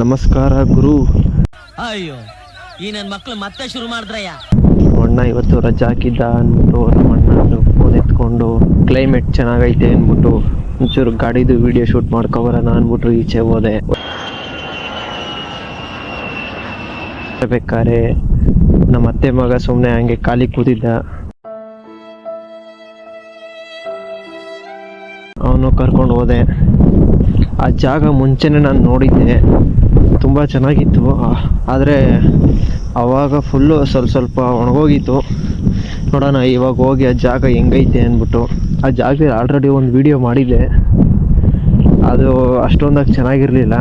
ನಮಸ್ಕಾರ ಗುರು. ಅಯ್ಯೋ ಈ ನನ್ನ ಮಕ್ಳು ಮತ್ತೆ ಶುರು ಮಾಡಿದ್ರಯ್ಯ. ಅಣ್ಣ ಇವತ್ತು ರಜಾ ಹಾಕಿದ್ದ ಅಂದ್ಬಿಟ್ಟು ನಮ್ಮ ಅಣ್ಣ ಫೋನ್ ಎತ್ಕೊಂಡು ಕ್ಲೈಮೇಟ್ ಚೆನ್ನಾಗೈತೆ ಅಂದ್ಬಿಟ್ಟು ಒಂಚೂರು ಗಾಡಿದು ವಿಡಿಯೋ ಶೂಟ್ ಮಾಡ್ಕೊಬರೋಣ ಅಂದ್ಬಿಟ್ಟು ಈಚೆ ಹೋದೆ. ಬೇಕಾದ್ರೆ ನಮ್ಮ ಅತ್ತೆ ಮಗ ಸುಮ್ಮನೆ ಹಂಗೆ ಖಾಲಿ ಕೂತಿದ್ದ, ಅವನು ಕರ್ಕೊಂಡು ಹೋದೆ. ಆ ಜಾಗ ಮುಂಚೆನೆ ನಾನು ನೋಡಿದ್ದೆ, ತುಂಬ ಚೆನ್ನಾಗಿತ್ತು. ಆದರೆ ಆವಾಗ ಫುಲ್ಲು ಸ್ವಲ್ಪ ಒಣಗೋಗಿತ್ತು. ನೋಡೋಣ ಇವಾಗ ಹೋಗಿ ಆ ಜಾಗ ಹೆಂಗೈತೆ ಅಂದ್ಬಿಟ್ಟು. ಆ ಜಾಗದಲ್ಲಿ ಆಲ್ರೆಡಿ ಒಂದು ವಿಡಿಯೋ ಮಾಡಿದ್ದೆ, ಅದು ಅಷ್ಟೊಂದಾಗಿ ಚೆನ್ನಾಗಿರಲಿಲ್ಲ.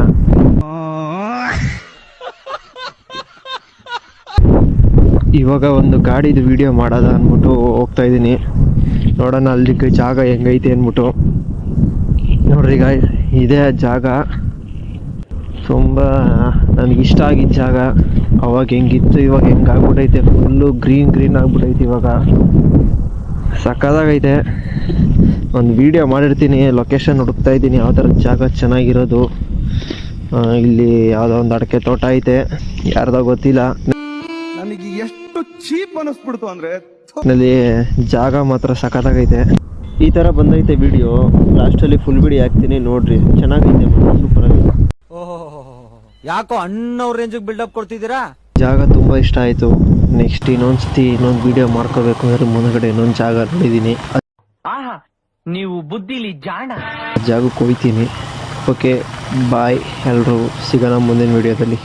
ಇವಾಗ ಒಂದು ಗಾಡಿದು ವಿಡಿಯೋ ಮಾಡೋದ ಅಂದ್ಬಿಟ್ಟು ಹೋಗ್ತಾ ಇದ್ದೀನಿ. ನೋಡೋಣ ಅಲ್ಲಿ ಜಾಗ ಹೆಂಗೈತೆ ಅಂದ್ಬಿಟ್ಟು. ನೋಡ್ರಿ ಗಾಯ್ಸ್, ಇದೇ ಜಾಗ. ತುಂಬ ನನಗಿಷ್ಟ ಆಗಿದ್ದ ಜಾಗ. ಅವಾಗ ಹೆಂಗಿತ್ತು ಇವಾಗ ಹೆಂಗಾಗ್ಬಿಟ್ಟೈತೆ, ಫುಲ್ಲು ಗ್ರೀನ್ ಆಗ್ಬಿಟ್ಟೈತೆ. ಇವಾಗ ಸಕ್ಕತ್ತಾಗೈತೆ. ಒಂದು ವಿಡಿಯೋ ಮಾಡಿರ್ತೀನಿ, ಲೊಕೇಶನ್ ಹುಡುಕ್ತಾ ಇದ್ದೀನಿ ಯಾವ ಥರದ ಜಾಗ ಚೆನ್ನಾಗಿರೋದು. ಇಲ್ಲಿ ಯಾವುದೋ ಒಂದು ಅಡಿಕೆ ತೋಟ ಐತೆ, ಯಾರ್ದೋ ಗೊತ್ತಿಲ್ಲ. ನನಗೆ ಎಷ್ಟು ಚೀಪ್ ಅನಿಸ್ಬಿಡ್ತು ಅಂದ್ರೆ ನಲ್ಲಿ ಜಾಗ ಮಾತ್ರ ಸಖತ್ತಾಗೈತೆ. ಈ ಥರ ಬಂದೈತೆ ವಿಡಿಯೋ. ಲಾಸ್ಟಲ್ಲಿ ಫುಲ್ ವಿಡಿಯೋ ಹಾಕ್ತೀನಿ, ನೋಡ್ರಿ. ಚೆನ್ನಾಗೈತೆ, ಸೂಪರ್ ಆಗಿ. ಯಾಕೋ ಅಣ್ಣವ್ರ ರೇಂಜಿಗೆ ಬಿಲ್ಡಪ್ ಕೊಡ್ತಿದ್ದೀರಾ? ಜಾಗ ತುಂಬ ಇಷ್ಟ ಆಯಿತು. ನೆಕ್ಸ್ಟ್ ಇನ್ನೊಂದು ವಿಡಿಯೋ ಮಾಡ್ಕೋಬೇಕು ಅಂದ್ರೆ ಮುಂದ್ಗಡೆ ಇನ್ನೊಂದು ಜಾಗ ನೋಡಿದ್ದೀನಿ, ನೀವು ಬುದ್ಧಿಲಿ ಜಾಣ. ಜಾಗಕ್ಕೆ ಹೋಗ್ತೀನಿ. ಓಕೆ ಬಾಯ್, ಎಲ್ಲರೂ ಸಿಗೋಣ ಮುಂದಿನ ವಿಡಿಯೋದಲ್ಲಿ.